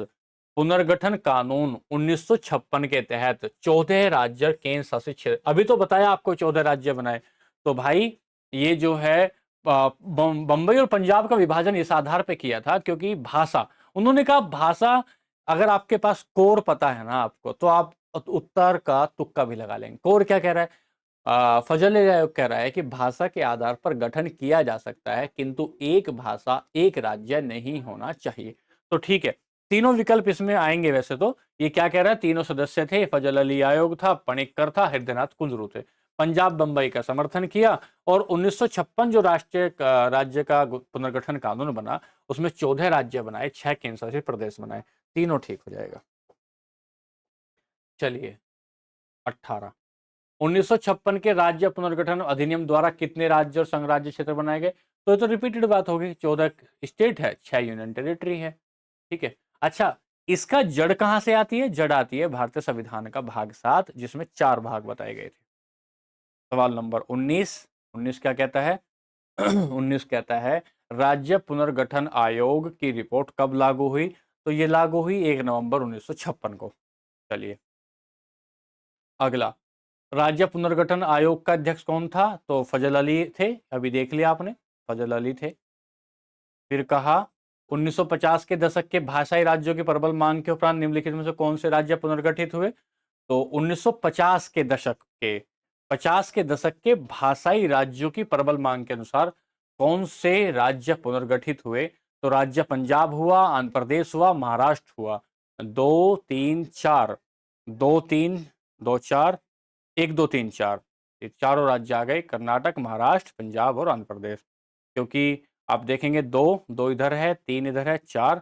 पुनर्गठन कानून 1956 के तहत 14 राज्य केंद्र शासित क्षेत्र, अभी तो बताया आपको 14 राज्य बनाए, तो भाई ये जो है बंबई और पंजाब का विभाजन इस आधार पे किया था क्योंकि भाषा, उन्होंने कहा भाषा, अगर आपके पास कोर पता है ना आपको, तो आप उत्तर का तुक्का भी लगा लेंगे। कोर क्या कह रहा है, फजल आयोग कह रहा है कि भाषा के आधार पर गठन किया जा सकता है किंतु एक भाषा एक राज्य नहीं होना चाहिए। तो ठीक है, तीनों विकल्प इसमें आएंगे। वैसे तो ये क्या कह रहा है, तीनों सदस्य थे, फजल अली आयोग था, पणिक्कर था, हृदयनाथ कुंजरू थे। पंजाब बंबई का समर्थन किया और 1956 जो राष्ट्रीय राज्य का पुनर्गठन कानून बना उसमें 14 राज्य बनाए, 6 केंद्र शासित प्रदेश बनाए। तीनों ठीक हो जाएगा। चलिए 18, 1956 के राज्य पुनर्गठन अधिनियम द्वारा कितने राज्य और संघ राज्य क्षेत्र बनाए गए? तो ये तो रिपीटेड बात होगी, 14 स्टेट है, 6 यूनियन टेरिटरी है। ठीक है, अच्छा इसका जड़ कहां से आती है? जड़ आती है भारतीय संविधान का भाग 7 जिसमें 4 भाग बताए गए थे। सवाल नंबर 19, 19 क्या कहता है? 19 कहता है राज्य पुनर्गठन आयोग की रिपोर्ट कब लागू हुई? तो ये लागू हुई 1 नवंबर 1956 को। चलिए अगला, राज्य पुनर्गठन आयोग का अध्यक्ष कौन था? तो फजल अली थे, अभी देख लिया आपने, फजल अली थे। फिर कहा 1950 के दशक के भाषाई राज्यों की प्रबल मांग के उपरांत निम्नलिखित में से कौन से राज्य पुनर्गठित हुए? तो 1950 के दशक के 50 के दशक के भाषाई राज्यों की प्रबल मांग के अनुसार कौन से राज्य पुनर्गठित हुए? तो राज्य पंजाब हुआ, आंध्र प्रदेश हुआ, महाराष्ट्र हुआ। 2 3 4, 2 3 2 4, 1 2 3 4, ये चारों राज्य आ गए, कर्नाटक, महाराष्ट्र, पंजाब और आंध्र प्रदेश। क्योंकि आप देखेंगे दो दो इधर है, 3 इधर है, 4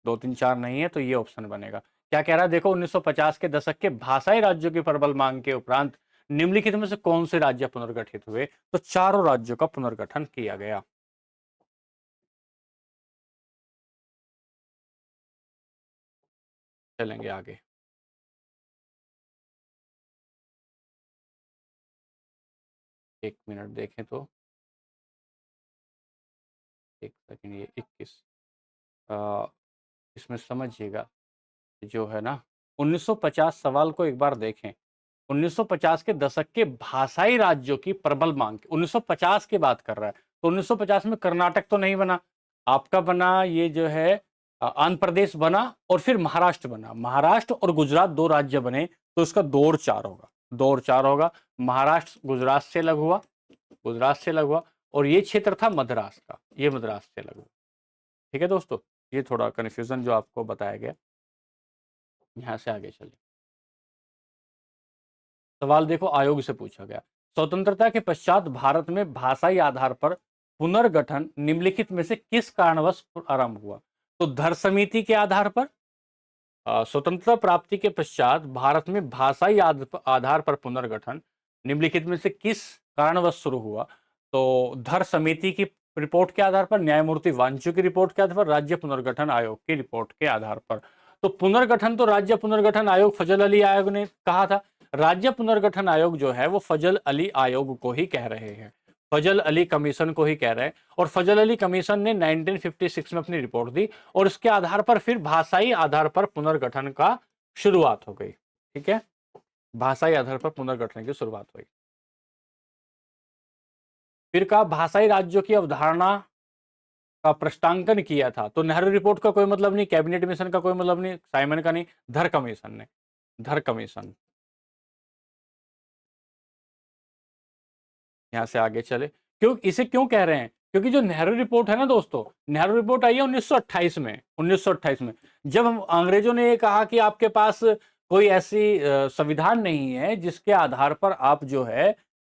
2 3 4 नहीं है, तो ये ऑप्शन बनेगा। क्या कह रहा है देखो, 1950 के दशक के भाषाई राज्यों की प्रबल मांग के उपरांत निम्नलिखित में से कौन से राज्य पुनर्गठित हुए? तो चारों राज्यों का पुनर्गठन किया गया। चलेंगे आगे। एक मिनट देखें तो, एक सेकंड, ये 21, इसमें समझिएगा जो है ना 1950 सवाल को एक बार देखें। 1950 के दशक के भाषाई राज्यों की प्रबल मांग, 1950 की बात कर रहा है, तो 1950 में कर्नाटक तो नहीं बना, आपका बना ये जो है आंध्र प्रदेश बना और फिर महाराष्ट्र बना। महाराष्ट्र और गुजरात 2 राज्य बने, तो इसका 2 और 4 होगा, 2 और 4 होगा। महाराष्ट्र गुजरात से अलग हुआ, गुजरात से अलग हुआ, और ये क्षेत्र था मद्रास का, ये मद्रास से अलग हुआ। ठीक है दोस्तों, ये थोड़ा कन्फ्यूजन जो आपको बताया गया। यहां से आगे चलिए, सवाल देखो आयोग से पूछा गया, स्वतंत्रता के पश्चात भारत में भाषाई आधार पर पुनर्गठन निम्नलिखित में से किस कारणवश आरंभ हुआ? तो धर समिति के आधार पर, स्वतंत्रता प्राप्ति के पश्चात भारत में भाषाई आधार पर पुनर्गठन निम्नलिखित में से किस कारणवश शुरू हुआ? तो धर समिति की रिपोर्ट के आधार पर, न्यायमूर्ति वांचू की रिपोर्ट के आधार पर, राज्य पुनर्गठन आयोग की रिपोर्ट के आधार पर। तो पुनर्गठन तो राज्य पुनर्गठन आयोग फजल अली आयोग ने कहा था, राज्य पुनर्गठन आयोग जो है वो फजल अली आयोग को ही कह रहे हैं, फजल अली कमीशन को ही कह रहे हैं। और फजल अली कमीशन ने 1956 में अपनी रिपोर्ट दी और इसके आधार पर फिर भाषाई आधार पर पुनर्गठन का शुरुआत हो गई। ठीक है, भाषाई आधार पर पुनर्गठन की शुरुआत हुई। फिर कहा भाषाई राज्यों की अवधारणा का प्रश्नांकन किया था, तो नेहरू रिपोर्ट का कोई मतलब नहीं, कैबिनेट मिशन का कोई मतलब नहीं, साइमन का नहीं, धर कमीशन ने, धर कमीशन। यहां से आगे चले, क्यों इसे क्यों कह रहे हैं? क्योंकि जो नेहरू रिपोर्ट है ना दोस्तों, नेहरू रिपोर्ट आई है 1928 में, 1928 में, जब हम अंग्रेजों ने ये कहा कि आपके पास कोई ऐसी संविधान नहीं है जिसके आधार पर आप जो है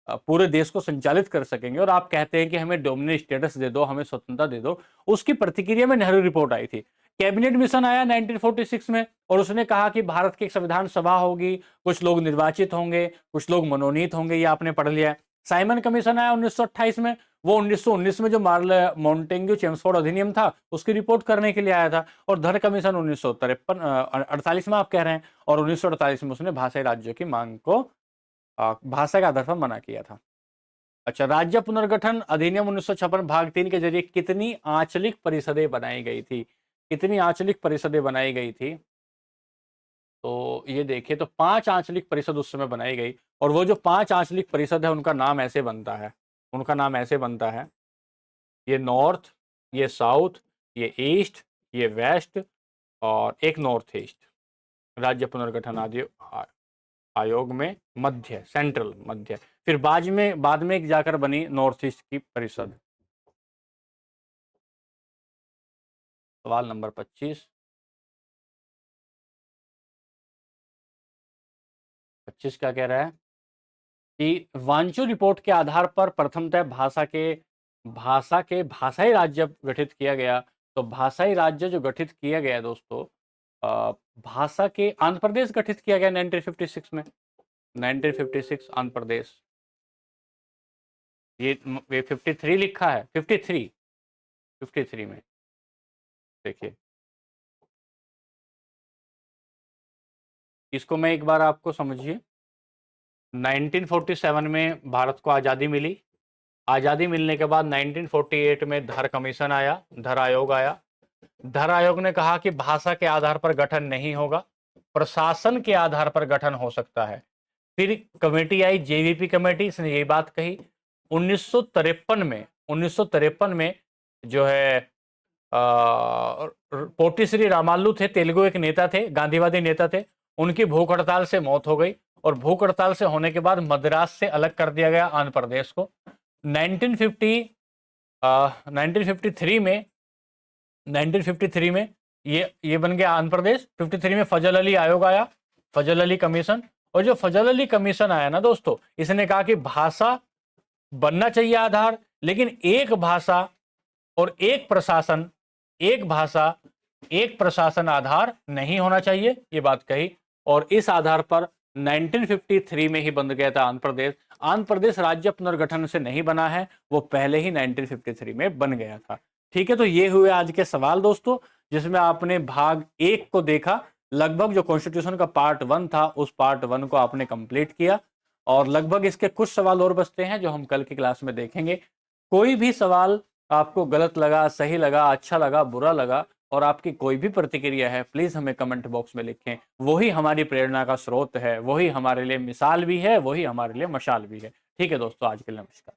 पूरे देश को संचालित कर सकेंगे और आप कहते हैं कि हमें डोमिनेट स्टेटस दे दो, हमें स्वतंत्रता दे दो। उसकी प्रतिक्रिया में नेहरू रिपोर्ट आई थी। कैबिनेट मिशन आया 1946 में और उसने कहा कि भारत की एक संविधान सभा होगी, कुछ लोग निर्वाचित होंगे, कुछ लोग मनोनीत होंगे, ये आपने पढ़ लिया है। साइमन कमीशन आया 1928 में, वो 1919 में जो मॉन्टेग्यू चेम्सफोर्ड अधिनियम था उसकी रिपोर्ट करने के लिए आया था। और धर कमीशन 1948 में आप कह रहे हैं, और 1948 में उसने भाषाई राज्यों की मांग को भाषा के आधार पर मना किया था। अच्छा, राज्य पुनर्गठन अधिनियम 1956 भाग 3 के जरिए कितनी आंचलिक परिषदें बनाई गई थी? कितनी आंचलिक परिषदें बनाई गई थी? तो ये देखिए, तो 5 आंचलिक परिषद उस समय बनाई गई, और वो जो 5 आंचलिक परिषद है उनका नाम ऐसे बनता है, उनका नाम ऐसे बनता है, ये नॉर्थ, ये साउथ, ये ईस्ट, ये वेस्ट और एक नॉर्थ ईस्ट। राज्य पुनर्गठन आयोग में मध्य, सेंट्रल मध्य, फिर बाद में जाकर बनी नॉर्थ ईस्ट की परिषद। सवाल नंबर 25। 25 क्या कह रहा है कि वांचो रिपोर्ट के आधार पर प्रथमतः भाषाई राज्य गठित किया गया। तो भाषाई राज्य जो गठित किया गया दोस्तों, भाषा के आंध्र प्रदेश गठित किया गया 1956 में। 1956 आंध्र प्रदेश, ये 53 लिखा है, 53 में देखिए, इसको मैं एक बार आपको समझिए। 1947 में भारत को आज़ादी मिली। आज़ादी मिलने के बाद 1948 में धर कमीशन आया, धर आयोग आया। धर आयोग ने कहा कि भाषा के आधार पर गठन नहीं होगा, प्रशासन के आधार पर गठन हो सकता है। फिर कमेटी आई, जेवीपी कमेटी, इसने यही बात कही। 1953 में जो है पोटिश्री रामालू थे, तेलुगु एक नेता थे, गांधीवादी नेता थे, उनकी भूख हड़ताल से मौत हो गई, और भूख हड़ताल से होने के बाद मद्रास से अलग कर दिया गया आंध्र प्रदेश को। 1953 में 1953 में ये बन गया आंध्र प्रदेश। 53 में फजल अली आयोग आया, फजल अली कमीशन। और जो फजल अली कमीशन आया ना दोस्तों, इसने कहा कि भाषा बनना चाहिए आधार, लेकिन एक भाषा और एक प्रशासन, एक भाषा एक प्रशासन आधार नहीं होना चाहिए, ये बात कही। और इस आधार पर 1953 में ही बन गया था आंध्र प्रदेश। आंध्र प्रदेश राज्य पुनर्गठन से नहीं बना है, वो पहले ही 1953 में बन गया था। ठीक है, तो ये हुए आज के सवाल दोस्तों, जिसमें आपने भाग 1 को देखा। लगभग जो कॉन्स्टिट्यूशन का पार्ट 1 था, उस पार्ट 1 को आपने कंप्लीट किया, और लगभग इसके कुछ सवाल और बचते हैं जो हम कल की क्लास में देखेंगे। कोई भी सवाल आपको गलत लगा, सही लगा, अच्छा लगा, बुरा लगा, और आपकी कोई भी प्रतिक्रिया है, प्लीज हमें कमेंट बॉक्स में लिखें। वही हमारी प्रेरणा का स्रोत है, वही हमारे लिए मिसाल भी है, वही हमारे लिए मशाल भी है। ठीक है दोस्तों, आज के लिए नमस्कार।